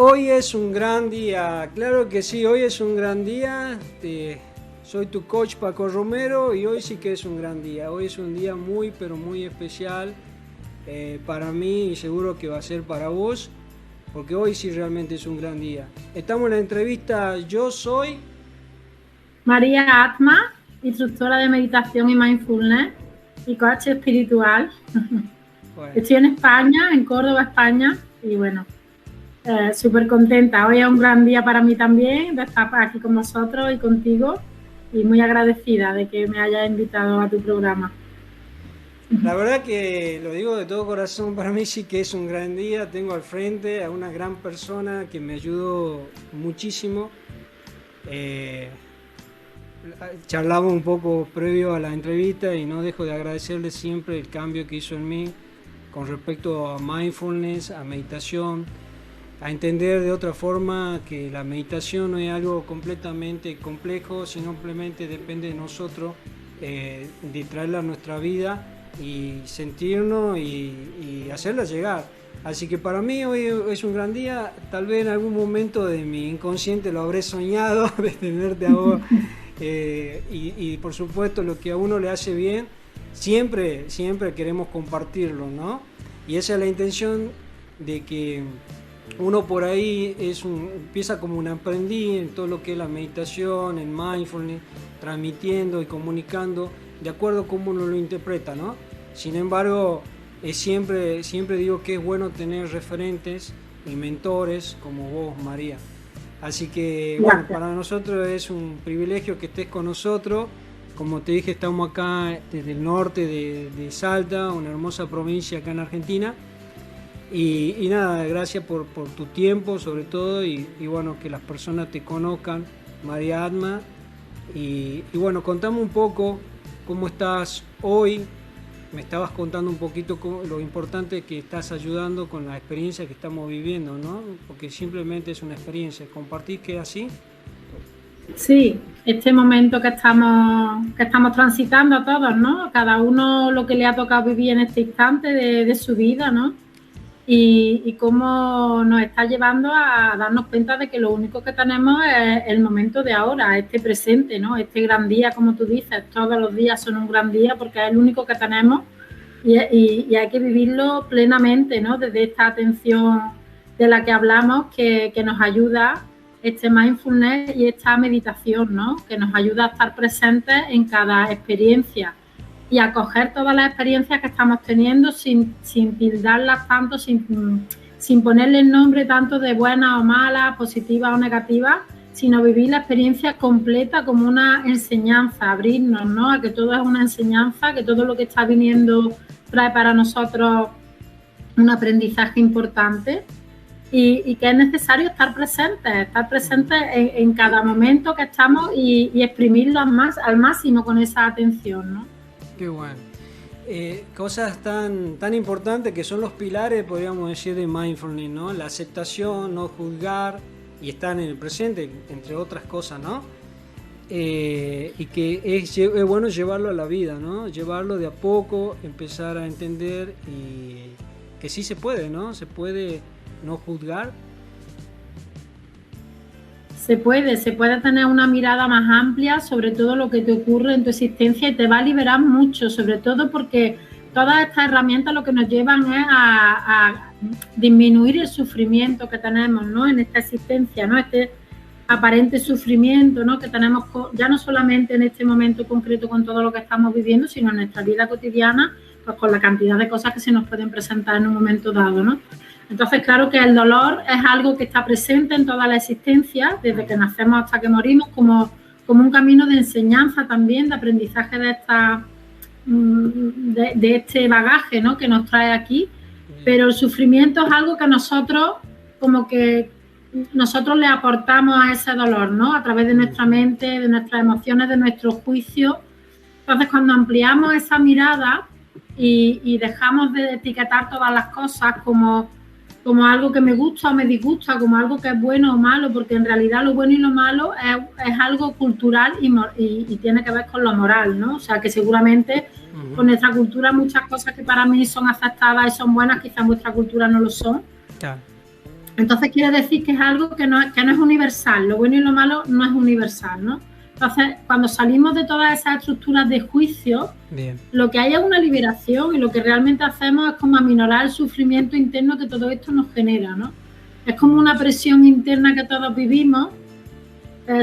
Hoy es un gran día, claro que sí, hoy es un gran día. Soy tu coach Paco Romero y hoy sí que es un gran día. Hoy es un día muy, pero muy especial para mí y seguro que va a ser para vos, porque hoy sí realmente es un gran día. Estamos en la entrevista. Yo soy María Atma, instructora de meditación y mindfulness y coach espiritual. Bueno, Estoy en España, en Córdoba, España, y bueno, súper contenta. Hoy es un gran día para mí también de estar aquí con vosotros y contigo, y muy agradecida de que me hayas invitado a tu programa. la verdad que lo digo de todo corazón, para mí sí que es un gran día. Tengo al frente a una gran persona que me ayudó muchísimo. Eh, Charlamos un poco previo a la entrevista y no dejo de agradecerle siempre el cambio que hizo en mí con respecto a mindfulness, a meditación, a entender de otra forma que la meditación no es algo completamente complejo, sino simplemente depende de nosotros, de traerla a nuestra vida y sentirnos y hacerla llegar. Así que para mí hoy es un gran día. Tal vez en algún momento de mi inconsciente lo habré soñado de tenerte a vos. Y por supuesto lo que a uno le hace bien, siempre queremos compartirlo, ¿no? Y esa es la intención de que uno por ahí empieza como un aprendiz en todo lo que es la meditación, en mindfulness, transmitiendo y comunicando de acuerdo a cómo uno lo interpreta, ¿no? Sin embargo, siempre digo que es bueno tener referentes y mentores como vos, María. Así que bueno, Gracias. para nosotros es un privilegio que estés con nosotros. Como te dije, estamos acá desde el norte de Salta, una hermosa provincia acá en Argentina. Y nada, gracias por tu tiempo sobre todo y bueno, que las personas te conozcan, María Atma. Y bueno, contame un poco cómo estás hoy. Me estabas contando un poquito lo importante que estás ayudando con la experiencia que estamos viviendo, ¿no? Porque simplemente es una experiencia. ¿Compartís que es así? Sí, este momento que estamos transitando a todos, ¿no? Cada uno lo que le ha tocado vivir en este instante de su vida, ¿no? Y cómo nos está llevando a darnos cuenta de que lo único que tenemos es el momento de ahora, este presente, ¿no? Este gran día, como tú dices, todos los días son un gran día porque es el único que tenemos y hay que vivirlo plenamente, ¿no? Desde esta atención de la que hablamos que nos ayuda este mindfulness y esta meditación, ¿no? Que nos ayuda a estar presentes en cada experiencia y acoger todas las experiencias que estamos teniendo sin tildarlas tanto, sin ponerle el nombre tanto de buena o mala, positiva o negativa, sino vivir la experiencia completa como una enseñanza, abrirnos, ¿no? A que todo es una enseñanza, que todo lo que está viniendo trae para nosotros un aprendizaje importante y que es necesario estar presentes en cada momento que estamos y exprimirlo al máximo con esa atención, ¿no? Qué bueno. Cosas tan importantes que son los pilares, podríamos decir, de mindfulness, ¿no? La aceptación, no juzgar y estar en el presente, entre otras cosas, ¿no? Y que es bueno llevarlo a la vida, ¿no? Llevarlo de a poco, empezar a entender y que sí se puede, ¿no? Se puede no juzgar. Se puede tener una mirada más amplia sobre todo lo que te ocurre en tu existencia y te va a liberar mucho, sobre todo porque todas estas herramientas lo que nos llevan es a disminuir el sufrimiento que tenemos, ¿no? En esta existencia, ¿no? Este aparente sufrimiento, ¿no? Que tenemos ya no solamente en este momento concreto con todo lo que estamos viviendo, sino en nuestra vida cotidiana, pues con la cantidad de cosas que se nos pueden presentar en un momento dado, ¿no? Entonces, claro que el dolor es algo que está presente en toda la existencia, desde que nacemos hasta que morimos, como un camino de enseñanza también, de aprendizaje de este bagaje, ¿no? Que nos trae aquí. Pero el sufrimiento es algo que nosotros le aportamos a ese dolor, ¿no? A través de nuestra mente, de nuestras emociones, de nuestro juicio. Entonces, cuando ampliamos esa mirada y dejamos de etiquetar todas las cosas como algo que me gusta o me disgusta, como algo que es bueno o malo, porque en realidad lo bueno y lo malo es algo cultural y tiene que ver con lo moral, ¿no? O sea, que seguramente con nuestra cultura muchas cosas que para mí son aceptadas y son buenas, quizás en vuestra cultura no lo son. Claro. Entonces quiere decir que es algo que no es universal, lo bueno y lo malo no es universal, ¿no? Entonces, cuando salimos de todas esas estructuras de juicio, bien, lo que hay es una liberación y lo que realmente hacemos es como aminorar el sufrimiento interno que todo esto nos genera, ¿no? Es como una presión interna que todos vivimos,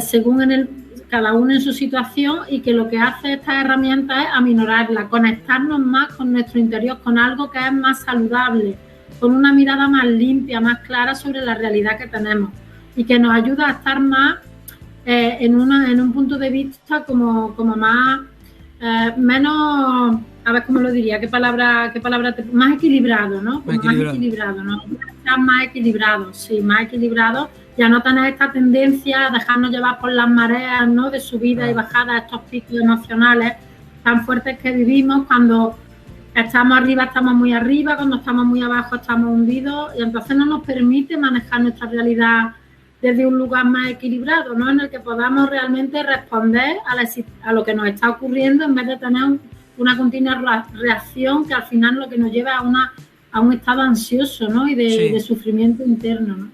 según cada uno en su situación, y que lo que hace esta herramienta es aminorarla, conectarnos más con nuestro interior, con algo que es más saludable, con una mirada más limpia, más clara sobre la realidad que tenemos y que nos ayuda a estar más en un punto de vista como más, menos, a ver cómo lo diría, qué palabra más equilibrado, ¿no? Más equilibrado, ¿no? Estar más equilibrado, sí, más equilibrado, ya no tener esta tendencia a dejarnos llevar por las mareas, ¿no? De subida y bajada, estos picos emocionales tan fuertes que vivimos. Cuando estamos arriba, estamos muy arriba, cuando estamos muy abajo, estamos hundidos, y entonces no nos permite manejar nuestra realidad desde un lugar más equilibrado, ¿no? En el que podamos realmente responder a lo que nos está ocurriendo en vez de tener una continua reacción que al final lo que nos lleva a un estado ansioso, ¿no? Y de sufrimiento interno, ¿no?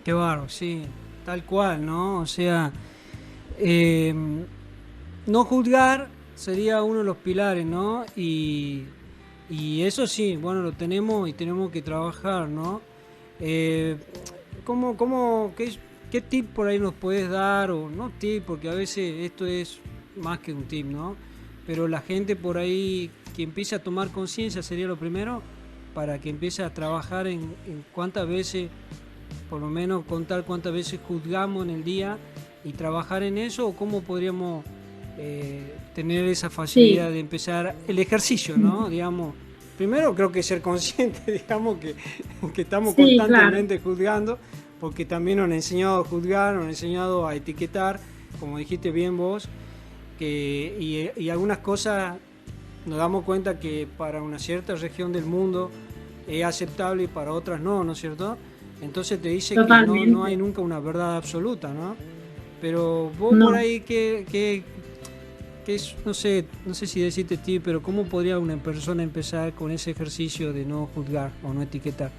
Qué bárbaro, sí, tal cual, ¿no? O sea, no juzgar sería uno de los pilares, ¿no? Y eso sí, bueno, lo tenemos y tenemos que trabajar, ¿no? ¿Qué tip por ahí nos puedes dar? O no tip, porque a veces esto es más que un tip, ¿no? Pero la gente por ahí que empiece a tomar conciencia sería lo primero, para que empiece a trabajar en cuántas veces, por lo menos contar cuántas veces juzgamos en el día y trabajar en eso, o cómo podríamos tener esa facilidad de empezar el ejercicio, ¿no? Digamos, primero creo que ser consciente, digamos, que estamos constantemente juzgando, porque también nos han enseñado a juzgar, nos han enseñado a etiquetar, como dijiste bien vos, y algunas cosas nos damos cuenta que para una cierta región del mundo es aceptable y para otras no, ¿no es cierto? Entonces te dice que no hay nunca una verdad absoluta, ¿no? Pero vos por ahí, que no sé si decirte ti, pero ¿cómo podría una persona empezar con ese ejercicio de no juzgar o no etiquetar?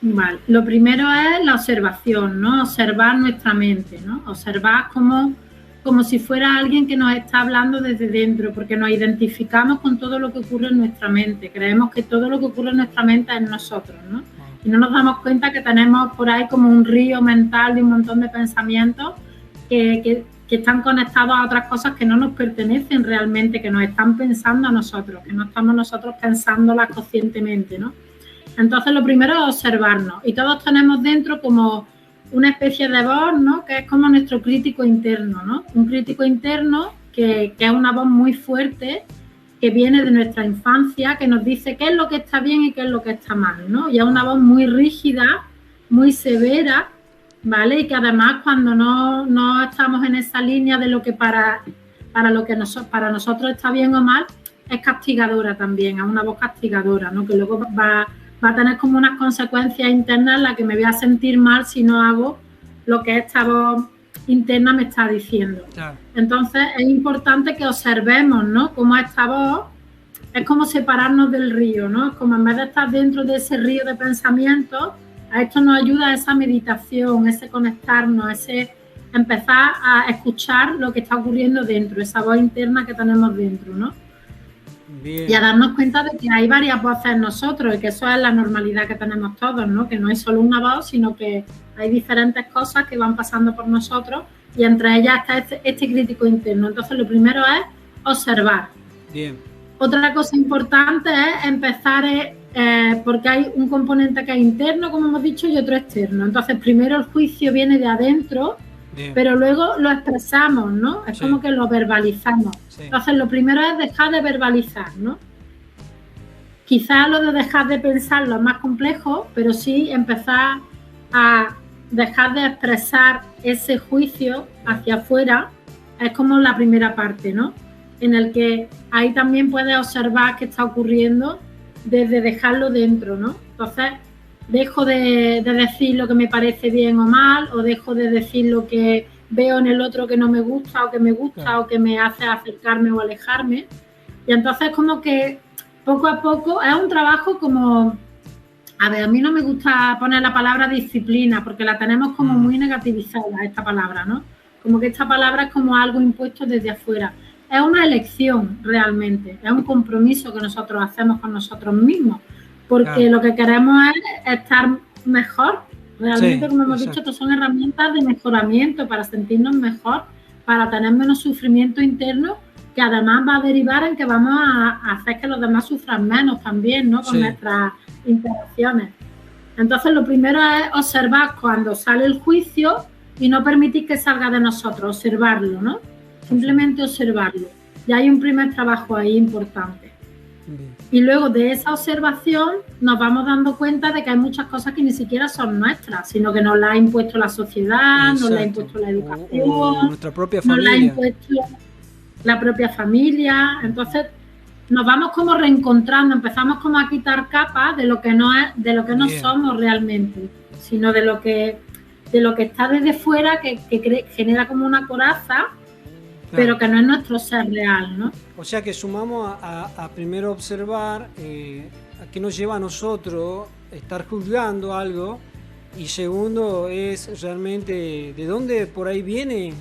Vale, lo primero es la observación, ¿no? Observar nuestra mente, ¿no? Observar como si fuera alguien que nos está hablando desde dentro, porque nos identificamos con todo lo que ocurre en nuestra mente. Creemos que todo lo que ocurre en nuestra mente es nosotros, ¿no? Y no nos damos cuenta que tenemos por ahí como un río mental de un montón de pensamientos que están conectados a otras cosas que no nos pertenecen realmente, que nos están pensando a nosotros, que no estamos nosotros pensándolas conscientemente, ¿no? Entonces lo primero es observarnos, y todos tenemos dentro como una especie de voz, ¿no? Que es como nuestro crítico interno, ¿no? Un crítico interno que es una voz muy fuerte, que viene de nuestra infancia, que nos dice qué es lo que está bien y qué es lo que está mal, ¿no? Y es una voz muy rígida, muy severa, ¿vale? Y que además cuando no estamos en esa línea de lo que para nosotros está bien o mal, es castigadora también, es una voz castigadora, ¿no? Que luego va a tener como unas consecuencias internas en las que me voy a sentir mal si no hago lo que esta voz interna me está diciendo. Claro. Entonces es importante que observemos, ¿no? Cómo esta voz es como separarnos del río, ¿no? Es como en vez de estar dentro de ese río de pensamientos, a esto nos ayuda esa meditación, ese conectarnos, ese empezar a escuchar lo que está ocurriendo dentro, esa voz interna que tenemos dentro, ¿no? Bien. Y a darnos cuenta de que hay varias voces en nosotros y que eso es la normalidad que tenemos todos, ¿no? Que no es solo una voz, sino que hay diferentes cosas que van pasando por nosotros y entre ellas está este crítico interno. Entonces lo primero es observar. Bien. Otra cosa importante es empezar, porque hay un componente que es interno, como hemos dicho, y otro externo. Entonces primero el juicio viene de adentro, bien, pero luego lo expresamos, ¿no? Es como que lo verbalizamos. Sí. Entonces lo primero es dejar de verbalizar, ¿no? Quizás lo de dejar de pensarlo es más complejo, pero sí empezar a dejar de expresar ese juicio hacia afuera es como la primera parte, ¿no? En el que ahí también puedes observar qué está ocurriendo desde dejarlo dentro, ¿no? Entonces dejo de decir lo que me parece bien o mal, o dejo de decir lo que veo en el otro que no me gusta o que me gusta, claro, o que me hace acercarme o alejarme. Y entonces como que poco a poco es un trabajo como A ver, a mí no me gusta poner la palabra disciplina porque la tenemos como muy negativizada, esta palabra, ¿no? Como que esta palabra es como algo impuesto desde afuera. Es una elección realmente, es un compromiso que nosotros hacemos con nosotros mismos, porque lo que queremos es estar mejor. Realmente, como hemos dicho, estas son herramientas de mejoramiento para sentirnos mejor, para tener menos sufrimiento interno, que además va a derivar en que vamos a hacer que los demás sufran menos también, ¿no? Con nuestras interacciones. Entonces, lo primero es observar cuando sale el juicio y no permitir que salga de nosotros, observarlo, ¿no? Simplemente observarlo. Ya hay un primer trabajo ahí importante. Y luego de esa observación nos vamos dando cuenta de que hay muchas cosas que ni siquiera son nuestras, sino que nos las ha impuesto la sociedad, nos las ha impuesto la educación, o nuestra propia familia. Nos las ha impuesto la propia familia. Entonces nos vamos como reencontrando, empezamos como a quitar capas de lo que no es, de lo que no somos realmente, sino de lo que está desde fuera, que genera como una coraza, pero que no es nuestro ser real, ¿no? O sea que sumamos a primero observar a qué nos lleva a nosotros estar juzgando algo, y segundo es realmente de dónde por ahí viene,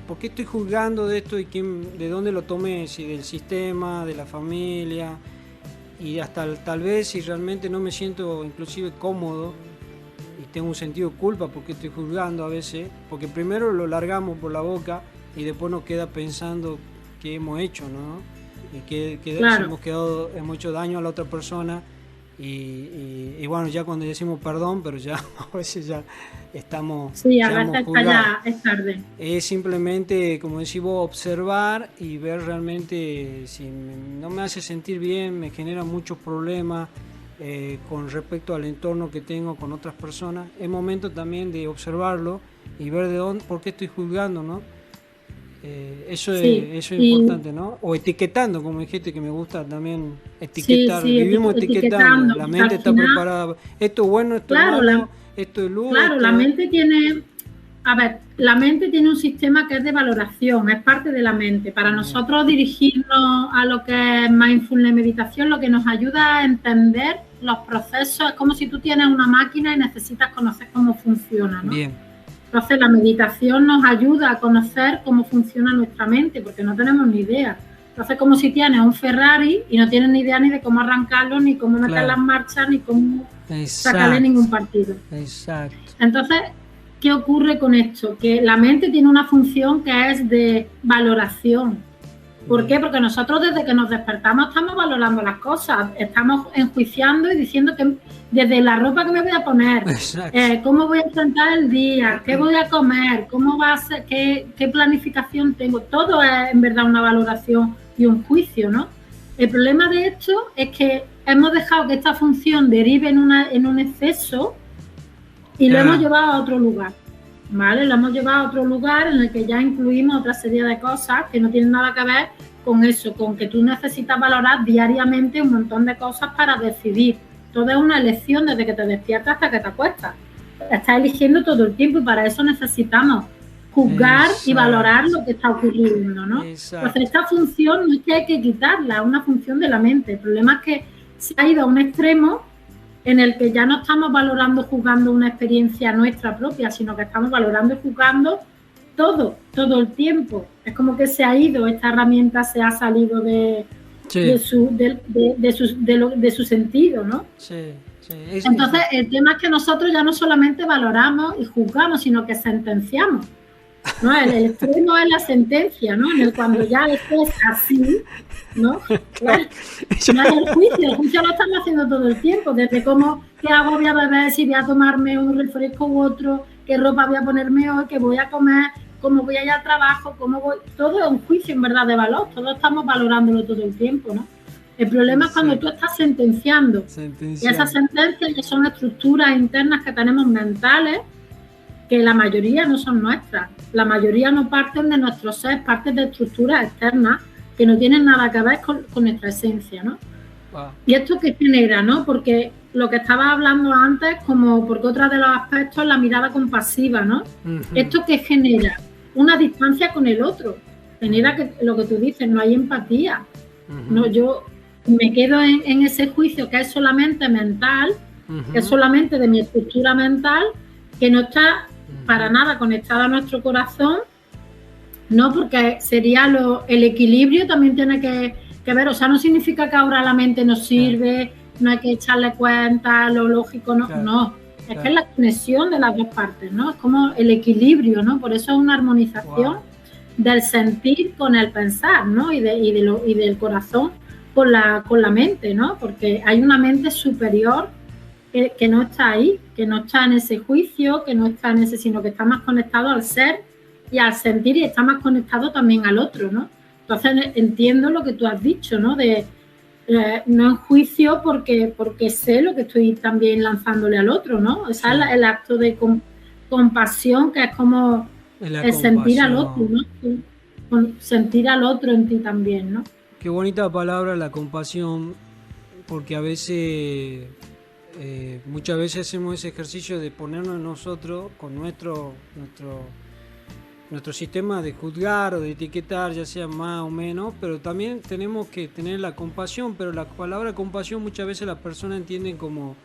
por qué estoy juzgando de esto y de dónde lo tomé, si del sistema, de la familia, y hasta tal vez si realmente no me siento inclusive cómodo y tengo un sentido de culpa porque estoy juzgando a veces, porque primero lo largamos por la boca y después nos queda pensando qué hemos hecho, ¿no? Y que hemos hecho daño a la otra persona, y bueno, ya cuando decimos perdón, pero ya a veces ya estamos... Sí, a veces ya es tarde. Es simplemente, como decís vos, observar y ver realmente si no me hace sentir bien, me genera muchos problemas con respecto al entorno que tengo con otras personas. Es momento también de observarlo y ver por qué estoy juzgando, ¿no? Eso es importante, ¿no? O etiquetando, como dijiste, que me gusta también etiquetar. Vivimos etiquetando. La mente está preparada. Esto es bueno, esto es malo, esto es luz. Claro, la mente tiene... A ver, la mente tiene un sistema que es de valoración, es parte de la mente. Para nosotros dirigirnos a lo que es mindfulness, meditación, lo que nos ayuda a entender los procesos. Es como si tú tienes una máquina y necesitas conocer cómo funciona, ¿no? Bien. Entonces la meditación nos ayuda a conocer cómo funciona nuestra mente, porque no tenemos ni idea. Entonces, como si tienes un Ferrari y no tienes ni idea ni de cómo arrancarlo, ni cómo meter las marchas, ni cómo sacarle ningún partido. Exacto. Entonces, ¿qué ocurre con esto? Que la mente tiene una función que es de valoración. ¿Por qué? Porque nosotros desde que nos despertamos estamos valorando las cosas, estamos enjuiciando y diciendo que desde la ropa que me voy a poner, cómo voy a enfrentar el día, qué voy a comer, cómo va a ser, qué planificación tengo, todo es en verdad una valoración y un juicio, ¿no? El problema de esto es que hemos dejado que esta función derive en un exceso y lo hemos llevado a otro lugar. ¿Vale? Lo hemos llevado a otro lugar en el que ya incluimos otra serie de cosas que no tienen nada que ver con eso, con que tú necesitas valorar diariamente un montón de cosas para decidir. Todo es una elección desde que te despiertas hasta que te acuestas. Estás eligiendo todo el tiempo y para eso necesitamos juzgar y valorar lo que está ocurriendo, ¿no? Entonces esta función no es que hay que quitarla, es una función de la mente. El problema es que se ha ido a un extremo en el que ya no estamos valorando, juzgando una experiencia nuestra propia, sino que estamos valorando y juzgando todo el tiempo. Es como que se ha ido, esta herramienta se ha salido de su sentido, ¿no? Entonces, el tema es que nosotros ya no solamente valoramos y juzgamos, sino que sentenciamos, ¿no? El extremo es la sentencia, ¿no? En el cuando ya esto es así, ¿no? Claro. No es el juicio lo estamos haciendo todo el tiempo, desde cómo, qué agua voy a beber, si voy a tomarme un refresco u otro, qué ropa voy a ponerme hoy, qué voy a comer, cómo voy a ir al trabajo, todo es un juicio en verdad de valor, todos estamos valorándolo todo el tiempo, ¿no? El problema es cuando tú estás sentenciando. Y esas sentencias ya son estructuras internas que tenemos mentales, que la mayoría no son nuestras, la mayoría no parten de nuestro ser, parten de estructuras externas que no tienen nada que ver con nuestra esencia, ¿no? Wow. Y esto que genera, ¿no? Porque lo que estaba hablando antes, porque otro de los aspectos es la mirada compasiva, ¿no? Uh-huh. Esto que genera una distancia con el otro, genera que lo que tú dices, no hay empatía. Uh-huh. No, yo me quedo en ese juicio que es solamente mental, que es solamente de mi estructura mental, que no está para nada conectada a nuestro corazón, ¿no? Porque sería el equilibrio también tiene que ver, o sea, no significa que ahora la mente nos sirve, no hay que echarle cuenta, lo lógico, no, es que es la conexión de las dos partes, ¿no? Es como el equilibrio, ¿no? Por eso es una armonización del sentir con el pensar, ¿no? Y del corazón con la mente, ¿no? Porque hay una mente superior que no está ahí, que no está en ese juicio, que no está en ese, sino que está más conectado al ser y al sentir, y está más conectado también al otro, ¿no? Entonces entiendo lo que tú has dicho, ¿no? De no en juicio porque sé lo que estoy también lanzándole al otro, ¿no? O sea, el acto de compasión, que es como el sentir al otro, ¿no? Sentir al otro en ti también, ¿no? Qué bonita palabra la compasión, porque a veces, muchas veces hacemos ese ejercicio de ponernos nosotros con nuestro sistema de juzgar o de etiquetar, ya sea más o menos, pero también tenemos que tener la compasión, pero la palabra compasión muchas veces la persona entiende como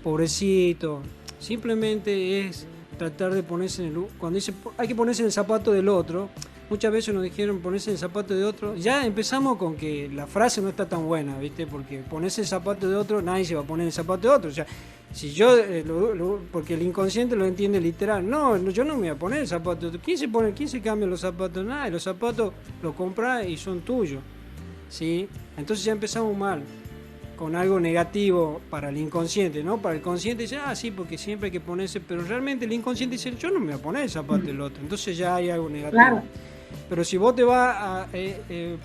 pobrecito, simplemente es tratar de ponerse cuando dice hay que ponerse en el zapato del otro. Muchas veces nos dijeron ponerse en el zapato de otro. Ya empezamos con que la frase no está tan buena, ¿viste? Porque ponerse el zapato de otro, nadie se va a poner el zapato de otro. O sea, si yo, porque el inconsciente lo entiende literal. No, yo no me voy a poner el zapato de otro. ¿Quién se cambia los zapatos? Nada, los zapatos los compras y son tuyos, ¿sí? Entonces ya empezamos mal, con algo negativo para el inconsciente, ¿no? Para el consciente dice, sí, porque siempre hay que ponerse, pero realmente el inconsciente dice, yo no me voy a poner el zapato del otro. Entonces ya hay algo negativo. Claro. Pero si vos te vas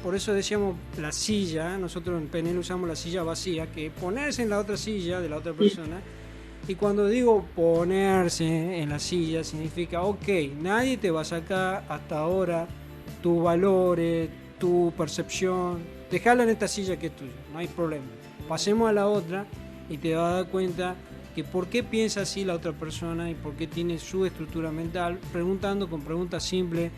por eso decíamos la silla, nosotros en PNL usamos la silla vacía, que ponerse en la otra silla de la otra persona. Y cuando digo ponerse en la silla, significa, ok, nadie te va a sacar hasta ahora tus valores, tu percepción, dejala en esta silla que es tuya, no hay problema. Pasemos a la otra y te vas a dar cuenta que por qué piensa así la otra persona y por qué tiene su estructura mental, preguntando con preguntas simples.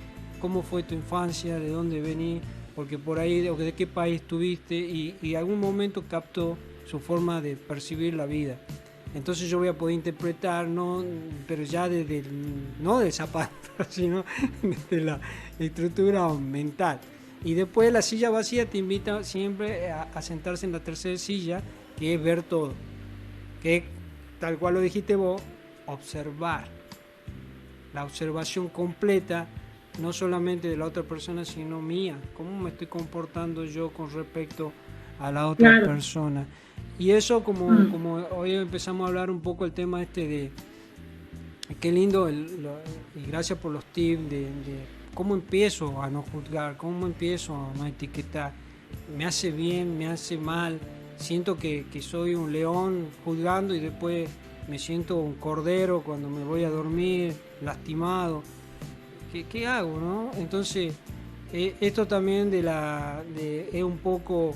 ¿Cómo fue tu infancia? ¿De dónde venís? Porque por ahí, o de qué país estuviste, y algún momento captó su forma de percibir la vida. Entonces yo voy a poder interpretar, no, pero ya no del zapato, sino de la estructura mental. Y después la silla vacía te invita siempre a sentarse en la tercera silla, que es ver todo. Que tal cual lo dijiste vos, observar. La observación completa, no solamente de la otra persona, sino mía. ¿Cómo me estoy comportando yo con respecto a la otra persona? Y eso, como hoy empezamos a hablar un poco el tema de qué lindo, y gracias por los tips de cómo empiezo a no juzgar, cómo empiezo a no etiquetar. Me hace bien, me hace mal, siento que soy un león juzgando y después me siento un cordero cuando me voy a dormir, lastimado. ¿Qué hago, no? Entonces, esto también es un poco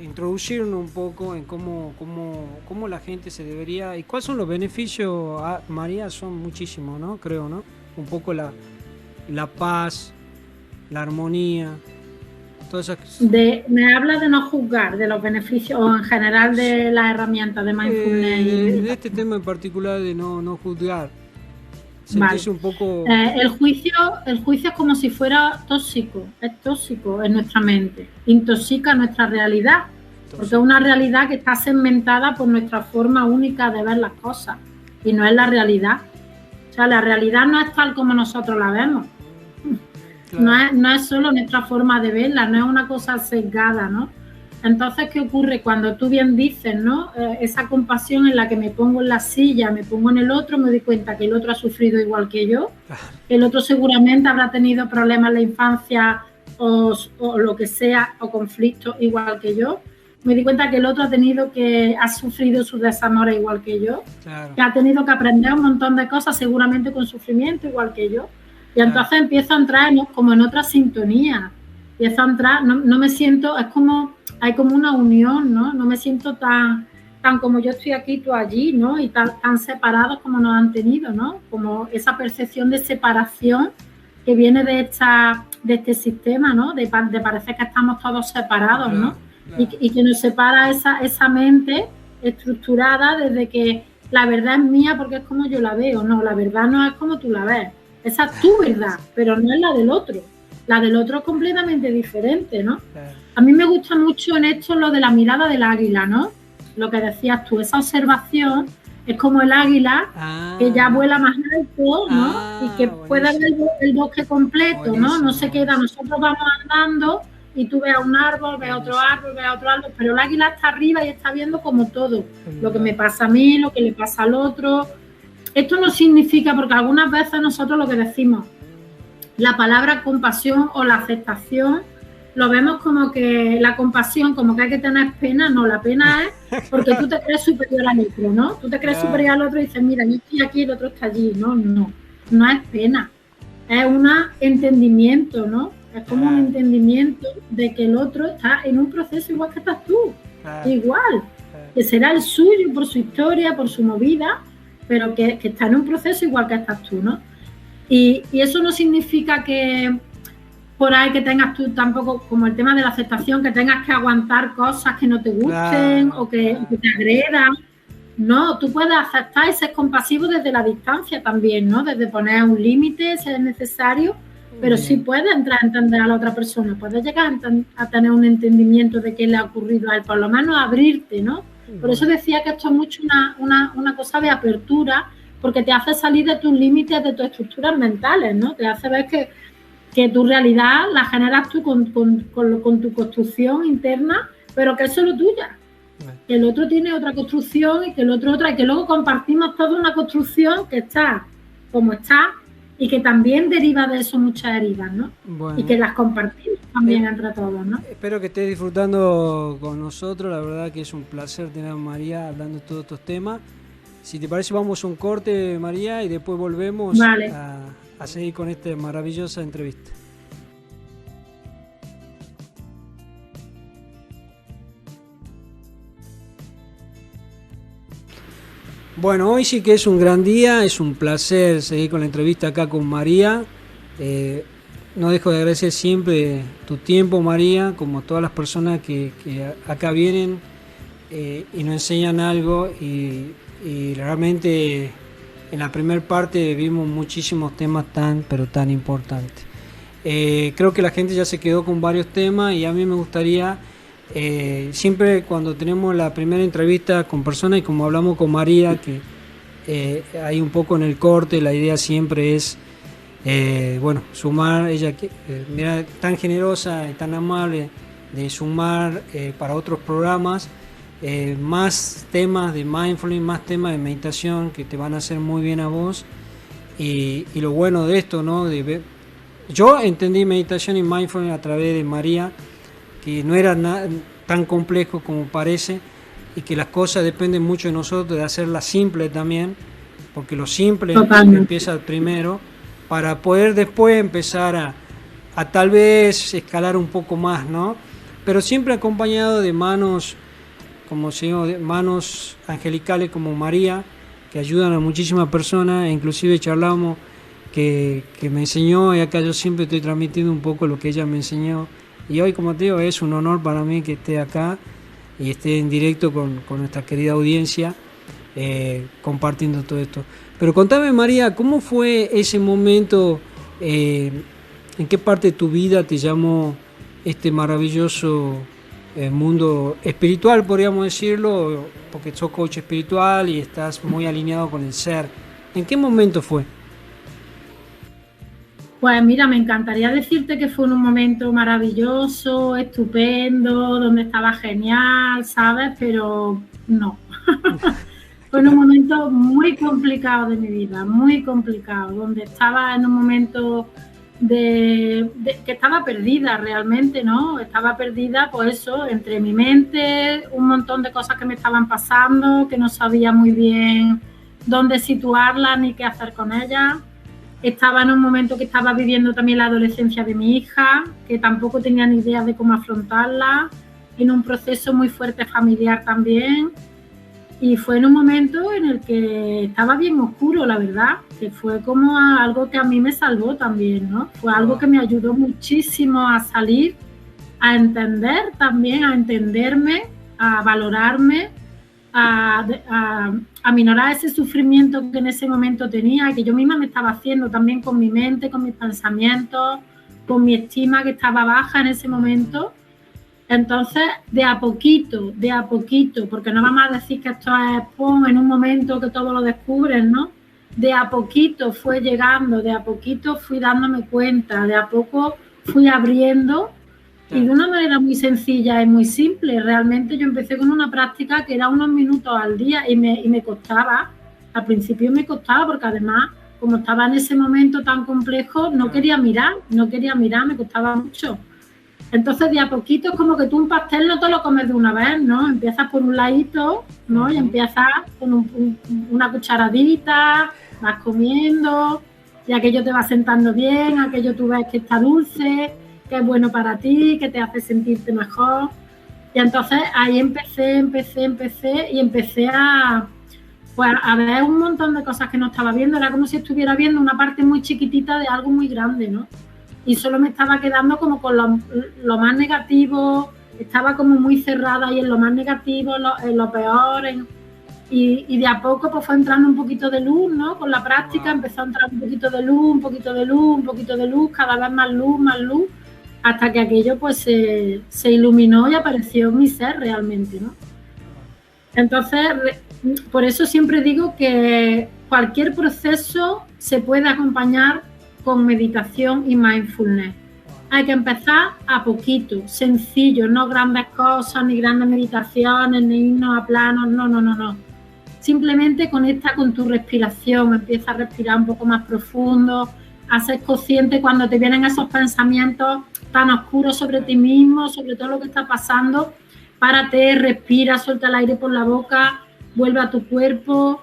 introducirnos un poco en cómo la gente se debería, y cuáles son los beneficios, María, son muchísimos, ¿no? Creo, ¿no? Un poco la paz, la armonía, todas esas... Me habla de no juzgar, de los beneficios o en general de las herramientas de mindfulness. De este tema en particular de no juzgar. Vale. Un poco... el juicio es como si fuera tóxico, es tóxico en nuestra mente, intoxica nuestra realidad, porque es una realidad que está segmentada por nuestra forma única de ver las cosas y no es la realidad. O sea, la realidad no es tal como nosotros la vemos. Claro. No es solo nuestra forma de verla, no es una cosa sesgada, ¿no? Entonces, ¿qué ocurre? Cuando tú bien dices, ¿no? Esa compasión en la que me pongo en la silla, me pongo en el otro, me doy cuenta que el otro ha sufrido igual que yo, que el otro seguramente habrá tenido problemas en la infancia o lo que sea, o conflictos igual que yo. Me di cuenta que el otro ha sufrido sus desamores igual que yo, claro, que ha tenido que aprender un montón de cosas, seguramente con sufrimiento igual que yo. Y entonces empiezo a entrar como en otra sintonía. Empiezo a entrar, no me siento, hay como una unión, ¿no? No me siento tan como yo estoy aquí, tú allí, ¿no? Y tan separados como nos han tenido, ¿no? Como esa percepción de separación que viene de este sistema, ¿no? De parecer que estamos todos separados, ¿no? Claro. Y que nos separa esa mente estructurada desde que la verdad es mía porque es como yo la veo. No, la verdad no es como tú la ves. Esa es tu verdad, pero no es la del otro. La del otro es completamente diferente, ¿no? Claro. A mí me gusta mucho en esto lo de la mirada del águila, ¿no? Lo que decías tú, esa observación es como el águila que ya vuela más alto, ¿no? Y que puede ver el bosque completo, ¿no? No se queda, nosotros vamos andando y tú ves a un árbol, ves a otro árbol, ves a otro árbol, pero el águila está arriba y está viendo como todo, lo que me pasa a mí, lo que le pasa al otro. Esto no significa, porque algunas veces nosotros lo que decimos, la palabra compasión o la aceptación, lo vemos como que la compasión, como que hay que tener pena. No, la pena es porque tú te crees superior al otro, ¿no? Tú te crees superior al otro y dices, mira, yo estoy aquí y el otro está allí. No es pena, es un entendimiento, ¿no? Es como un entendimiento de que el otro está en un proceso igual que estás tú, igual, que será el suyo por su historia, por su movida, pero que está en un proceso igual que estás tú, ¿no? Y eso no significa que por ahí que tengas tú tampoco, como el tema de la aceptación, que tengas que aguantar cosas que no te gusten o que te agredan. No, tú puedes aceptar y ser compasivo desde la distancia también, ¿no? Desde poner un límite si es necesario, pero sí puedes entrar a entender a la otra persona, puedes llegar a tener un entendimiento de qué le ha ocurrido a él, por lo menos abrirte, ¿no? Por eso decía que esto es mucho una cosa de apertura, porque te hace salir de tus límites, de tus estructuras mentales, ¿no? Te hace ver que tu realidad la generas tú con tu construcción interna, pero que es solo tuya. Que el otro tiene otra construcción y que el otro otra, y que luego compartimos toda una construcción que está como está y que también deriva de eso muchas heridas, ¿no? Bueno, y que las compartimos también entre todos, ¿no? Espero que estés disfrutando con nosotros. La verdad que es un placer tener a María hablando de todos estos temas. Si te parece, vamos a un corte, María, y después volvemos a seguir con esta maravillosa entrevista. Bueno, hoy sí que es un gran día, es un placer seguir con la entrevista acá con María. No dejo de agradecer siempre tu tiempo, María, como todas las personas que acá vienen y nos enseñan algo, y realmente en la primera parte vimos muchísimos temas pero tan importantes. Creo que la gente ya se quedó con varios temas, y a mí me gustaría, siempre cuando tenemos la primera entrevista con personas, y como hablamos con María, que hay un poco en el corte, la idea siempre es sumar, ella que mira, tan generosa y tan amable de sumar para otros programas más temas de mindfulness, más temas de meditación que te van a hacer muy bien a vos, y lo bueno de esto, ¿no? Yo entendí meditación y mindfulness a través de María, que no era tan complejo como parece, y que las cosas dependen mucho de nosotros, de hacerlas simples también, porque lo simple empieza primero, para poder después empezar a tal vez escalar un poco más, ¿no? Pero siempre acompañado de manos, como se llama, de manos angelicales como María, que ayudan a muchísimas personas. Inclusive charlamos que me enseñó, y acá yo siempre estoy transmitiendo un poco lo que ella me enseñó. Y hoy, como te digo, es un honor para mí que esté acá y esté en directo con nuestra querida audiencia, compartiendo todo esto. Pero contame, María, ¿cómo fue ese momento? ¿En qué parte de tu vida te llamó este maravilloso mundo espiritual, podríamos decirlo? Porque sos coach espiritual y estás muy alineado con el ser. ¿En qué momento fue? Pues mira, me encantaría decirte que fue en un momento maravilloso, estupendo, donde estaba genial, ¿sabes? Pero no. Fue en un momento muy complicado de mi vida, muy complicado, donde estaba en un momento que estaba perdida realmente, ¿no? Estaba perdida, pues eso, entre mi mente, un montón de cosas que me estaban pasando, que no sabía muy bien dónde situarlas ni qué hacer con ellas. Estaba en un momento que estaba viviendo también la adolescencia de mi hija, que tampoco tenía ni idea de cómo afrontarla, en un proceso muy fuerte familiar también. Y fue en un momento en el que estaba bien oscuro, la verdad, que fue como algo que a mí me salvó también, ¿no? Fue algo que me ayudó muchísimo a salir, a entender también, a entenderme, a valorarme, a aminorar ese sufrimiento que en ese momento tenía, que yo misma me estaba haciendo también con mi mente, con mis pensamientos, con mi estima que estaba baja en ese momento. Entonces, de a poquito, porque no vamos a decir que esto es pum, en un momento que todo lo descubres, ¿no? De a poquito fue llegando, de a poquito fui dándome cuenta, de a poco fui abriendo y de una manera muy sencilla y muy simple. Realmente yo empecé con una práctica que era unos minutos al día y me costaba, al principio me costaba porque además, como estaba en ese momento tan complejo, no quería mirar, me costaba mucho. Entonces, de a poquito es como que tú un pastel no te lo comes de una vez, ¿no? Empiezas por un ladito, ¿no? Y empiezas con una cucharadita, vas comiendo, y aquello te va sentando bien, aquello tú ves que está dulce, que es bueno para ti, que te hace sentirte mejor. Y entonces ahí empecé y empecé a ver un montón de cosas que no estaba viendo. Era como si estuviera viendo una parte muy chiquitita de algo muy grande, ¿no? Y solo me estaba quedando como con lo más negativo, estaba como muy cerrada y en lo más negativo, en lo peor. Y de a poco pues fue entrando un poquito de luz, ¿no? Con la práctica empezó a entrar un poquito de luz, cada vez más luz, hasta que aquello pues se iluminó y apareció en mi ser realmente, ¿no? Entonces, por eso siempre digo que cualquier proceso se puede acompañar con meditación y mindfulness. Hay que empezar a poquito, sencillo, no grandes cosas, ni grandes meditaciones, ni irnos a planos, no. Simplemente conecta con tu respiración, empieza a respirar un poco más profundo, a ser consciente cuando te vienen esos pensamientos tan oscuros sobre ti mismo, sobre todo lo que está pasando. Párate, respira, suelta el aire por la boca, vuelve a tu cuerpo.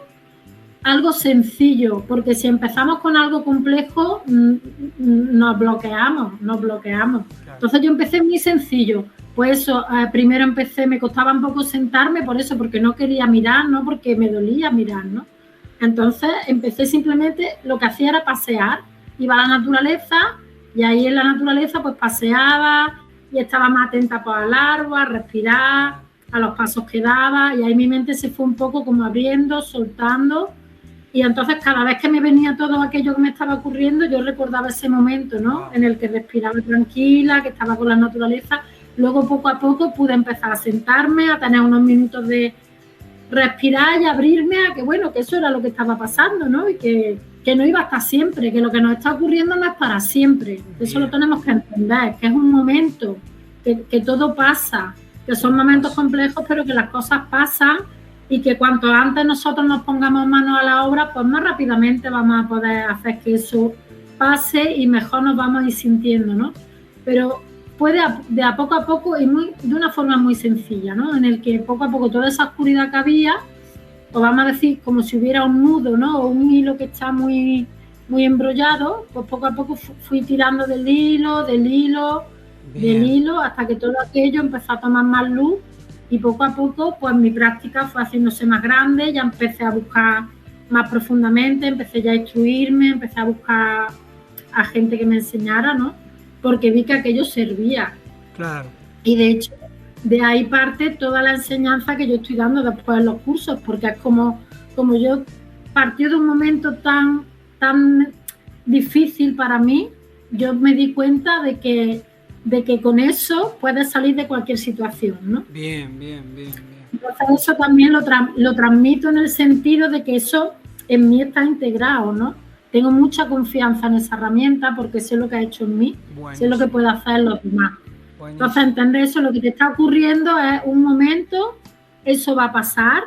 Algo sencillo, porque si empezamos con algo complejo, nos bloqueamos. Claro. Entonces yo empecé muy sencillo. Pues eso, primero me costaba un poco sentarme, porque no quería mirar, no porque me dolía mirar, ¿no? Entonces empecé simplemente, lo que hacía era pasear, iba a la naturaleza y ahí en la naturaleza pues paseaba y estaba más atenta pues, al árbol, a respirar, a los pasos que daba, y ahí mi mente se fue un poco como abriendo, soltando. Y entonces cada vez que me venía todo aquello que me estaba ocurriendo, yo recordaba ese momento, ¿no? En el que respiraba tranquila, que estaba con la naturaleza. Luego poco a poco pude empezar a sentarme, a tener unos minutos de respirar y abrirme a que, bueno, que eso era lo que estaba pasando, ¿no? Y que no iba a estar siempre, que lo que nos está ocurriendo no es para siempre. Eso lo tenemos que entender, que es un momento, que todo pasa, que son momentos complejos, pero que las cosas pasan. Y que cuanto antes nosotros nos pongamos manos a la obra, pues más rápidamente vamos a poder hacer que eso pase y mejor nos vamos a ir sintiendo, ¿no? Pero puede de a poco y de una forma muy sencilla, ¿no? En el que poco a poco toda esa oscuridad que había, o vamos a decir como si hubiera un nudo, ¿no? O un hilo que está muy, muy embrollado, pues poco a poco fui tirando del hilo, hasta que todo aquello empezó a tomar más luz. Y poco a poco, pues mi práctica fue haciéndose más grande, ya empecé a buscar más profundamente, empecé ya a instruirme, empecé a buscar a gente que me enseñara, ¿no? Porque vi que aquello servía. Claro. Y de hecho, de ahí parte toda la enseñanza que yo estoy dando después en los cursos, porque es como yo partió de un momento tan difícil para mí, yo me di cuenta de que con eso puedes salir de cualquier situación, ¿no? Bien. Entonces eso también lo transmito en el sentido de que eso en mí está integrado, ¿no? Tengo mucha confianza en esa herramienta porque sé lo que ha hecho en mí, sé lo que puede hacer en los demás. Entonces entender eso, lo que te está ocurriendo es un momento, eso va a pasar.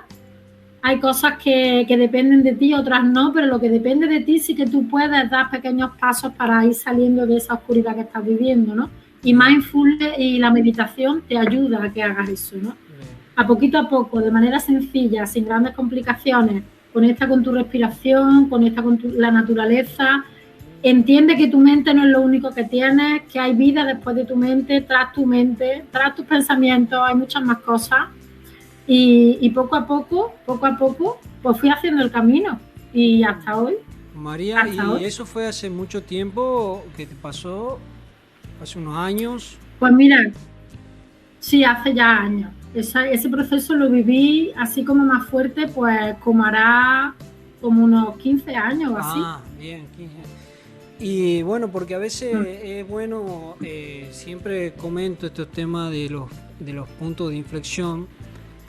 Hay cosas que dependen de ti, otras no, pero lo que depende de ti sí que tú puedes dar pequeños pasos para ir saliendo de esa oscuridad que estás viviendo, ¿no? Y mindfulness y la meditación te ayuda a que hagas eso, ¿no? A poco, de manera sencilla, sin grandes complicaciones, conecta con tu respiración, conecta con la naturaleza, entiende que tu mente no es lo único que tienes, que hay vida después de tu mente, tras tus pensamientos, hay muchas más cosas. Y poco a poco, pues fui haciendo el camino y hasta hoy. María, ¿y eso fue hace mucho tiempo que te pasó? ¿Hace unos años? Pues mira, sí, hace ya años. Ese proceso lo viví así como más fuerte, pues como hará como unos 15 años o así. Ah, bien, 15 años. Y bueno, porque a veces es bueno, siempre comento estos temas de los puntos de inflexión,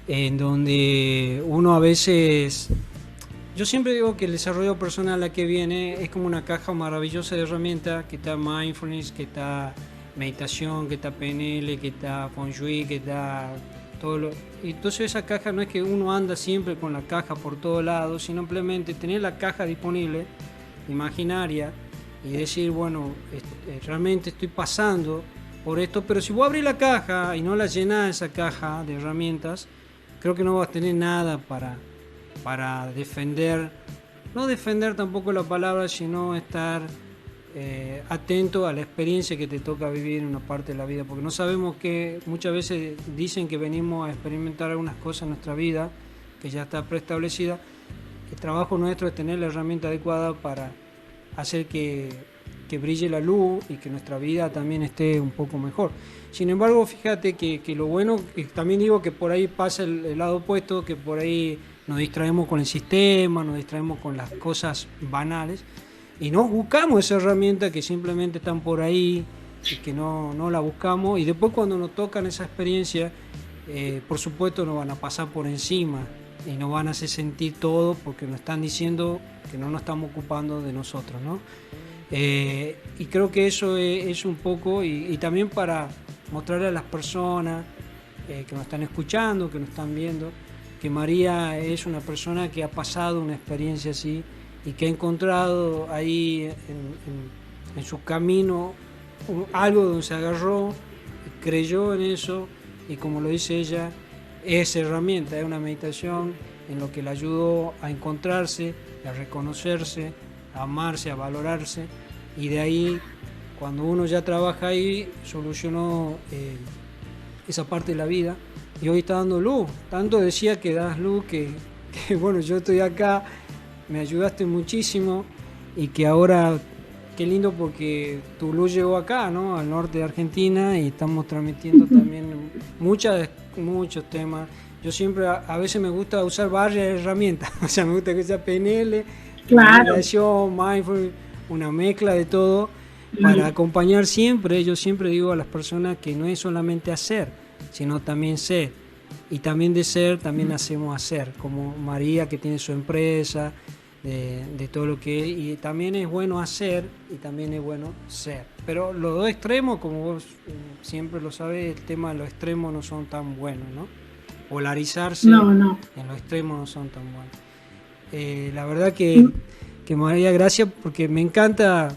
en donde uno a veces... Yo siempre digo que el desarrollo personal a que viene es como una caja maravillosa de herramientas, que está mindfulness, que está meditación, que está PNL, que está Feng Shui, que está todo lo... Entonces esa caja no es que uno anda siempre con la caja por todos lados, sino simplemente tener la caja disponible, imaginaria, y decir, bueno, realmente estoy pasando por esto, pero si vos abrís la caja y no la llenás esa caja de herramientas, creo que no vas a tener nada para defender, no defender tampoco la palabra, sino estar atento a la experiencia que te toca vivir en una parte de la vida, porque no sabemos que muchas veces dicen que venimos a experimentar algunas cosas en nuestra vida que ya está preestablecida. El trabajo nuestro es tener la herramienta adecuada para hacer que brille la luz y que nuestra vida también esté un poco mejor. Sin embargo, fíjate que lo bueno, que también digo que por ahí pasa el lado opuesto, que por ahí nos distraemos con el sistema, nos distraemos con las cosas banales y no buscamos esa herramienta que simplemente están por ahí y que no la buscamos, y después cuando nos tocan esa experiencia, por supuesto nos van a pasar por encima y nos van a hacer sentir todo porque nos están diciendo que no nos estamos ocupando de nosotros, ¿no? Y creo que eso es un poco, y también para mostrarle a las personas que nos están escuchando, que nos están viendo, que María es una persona que ha pasado una experiencia así y que ha encontrado ahí en su camino algo donde se agarró, creyó en eso, y como lo dice ella, es herramienta, es una meditación en lo que le ayudó a encontrarse, a reconocerse, a amarse, a valorarse, y de ahí, cuando uno ya trabaja ahí, solucionó esa parte de la vida, y hoy está dando luz. Tanto decía que das luz, que bueno, yo estoy acá, me ayudaste muchísimo, y que ahora, qué lindo porque tu luz llegó acá, ¿no? Al norte de Argentina, y estamos transmitiendo también muchos temas. Yo siempre, a veces me gusta usar varias herramientas, o sea, me gusta que sea PNL, meditación, mindfulness, una mezcla de todo, para acompañar siempre. Yo siempre digo a las personas que no es solamente hacer, sino también ser, y también de ser también hacemos hacer, como María, que tiene su empresa, de todo lo que, y también es bueno hacer y también es bueno ser, pero los dos extremos, como vos siempre lo sabes, el tema de los extremos no son tan buenos, ¿no? Polarizarse en los extremos no son tan buenos. La verdad que María, gracias, porque me encanta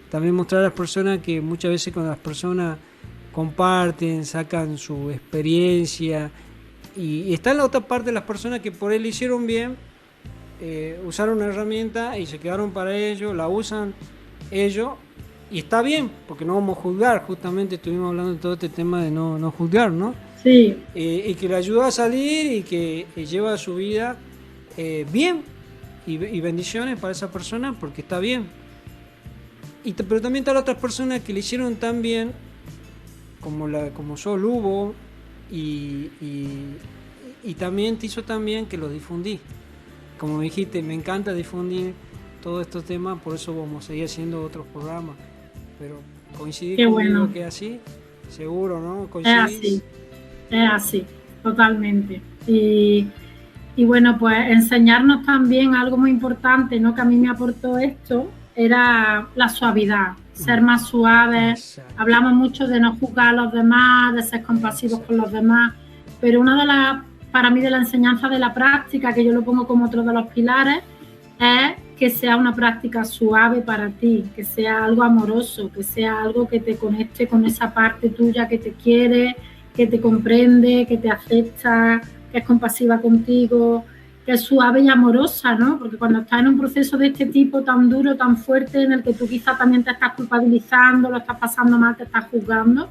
también mostrar a las personas que muchas veces cuando las personas comparten, sacan su experiencia, y está en la otra parte de las personas que por él le hicieron bien, usaron una herramienta y se quedaron para ellos, la usan ellos, y está bien, porque no vamos a juzgar. Justamente estuvimos hablando de todo este tema de no juzgar, ¿no? Sí. Y que le ayudó a salir y que lleva su vida bien, y bendiciones para esa persona porque está bien. Pero también están otras personas que le hicieron tan bien, como sos Lugo, y también te hizo tan bien que lo difundí. Como dijiste, me encanta difundir todos estos temas, por eso vamos a seguir haciendo otros programas. Pero coincidís conmigo que es así, seguro, ¿no? ¿Coincidís? Es así, totalmente. Y bueno, pues enseñarnos también algo muy importante, ¿no? Que a mí me aportó esto, era la suavidad, ser más suaves. Exacto. Hablamos mucho de no juzgar a los demás, de ser compasivos con los demás, pero una de las, para mí, de la enseñanza de la práctica, que yo lo pongo como otro de los pilares, es que sea una práctica suave para ti, que sea algo amoroso, que sea algo que te conecte con esa parte tuya que te quiere, que te comprende, que te acepta, que es compasiva contigo, que es suave y amorosa, ¿no? Porque cuando estás en un proceso de este tipo tan duro, tan fuerte, en el que tú quizás también te estás culpabilizando, lo estás pasando mal, te estás juzgando,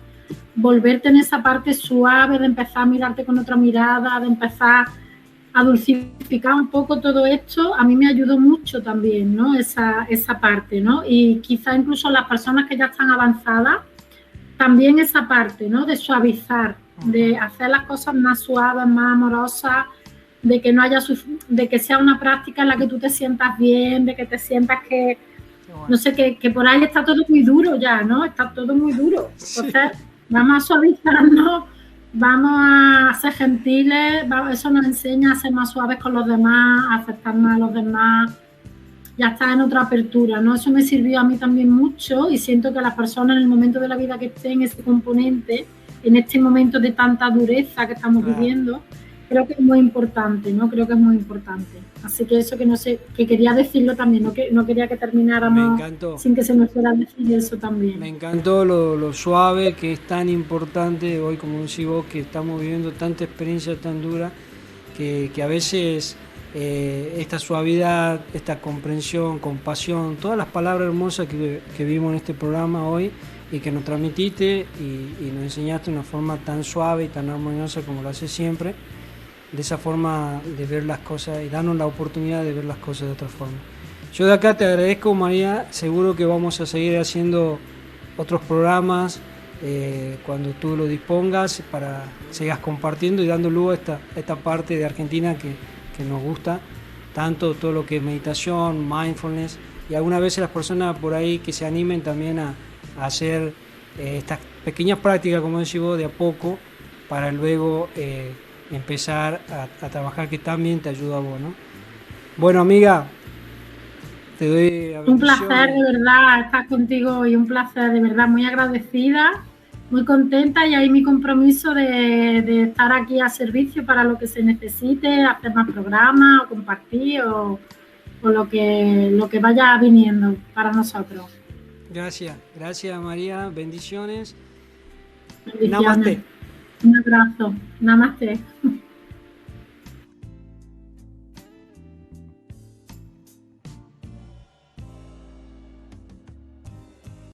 volverte en esa parte suave, de empezar a mirarte con otra mirada, de empezar a dulcificar un poco todo esto, a mí me ayudó mucho también, ¿no? Esa parte, ¿no? Y quizá incluso las personas que ya están avanzadas, también esa parte, ¿no? De suavizar, de hacer las cosas más suaves, más amorosas, de que no haya, de que sea una práctica en la que tú te sientas bien, de que te sientas que, no sé, que por ahí está todo muy duro ya, ¿no? Está todo muy duro. Entonces, vamos a suavizarnos, vamos a ser gentiles, eso nos enseña a ser más suaves con los demás, a aceptar más a los demás, ya está en otra apertura, ¿no? Eso me sirvió a mí también mucho y siento que las personas en el momento de la vida que estén, ese componente, en este momento de tanta dureza que estamos viviendo, creo que es muy importante, ¿no? Creo que es muy importante. Así que eso que no sé, que quería decirlo también, no quería que termináramos sin que se nos fuera a decir eso también. Me encantó lo suave, que es tan importante hoy, como decís vos, que estamos viviendo tanta experiencia tan dura, que a veces esta suavidad, esta comprensión, compasión, todas las palabras hermosas que vimos en este programa hoy y que nos transmitiste y nos enseñaste de una forma tan suave y tan armoniosa como lo haces siempre, de esa forma de ver las cosas y darnos la oportunidad de ver las cosas de otra forma. Yo de acá te agradezco, María, seguro que vamos a seguir haciendo otros programas cuando tú lo dispongas para sigas compartiendo y dando luz a esta parte de Argentina que nos gusta tanto, todo lo que es meditación, mindfulness, y algunas veces las personas por ahí que se animen también a hacer estas pequeñas prácticas, como decís vos, de a poco, para luego empezar a trabajar, que también te ayuda a vos, ¿no? Bueno, amiga, te doy la bendición. Un placer de verdad estar contigo y un placer de verdad, muy agradecida, muy contenta, y ahí mi compromiso de estar aquí a servicio para lo que se necesite, hacer más programas o compartir o lo que vaya viniendo para nosotros. Gracias María, bendiciones. Namaste. Un abrazo, namaste.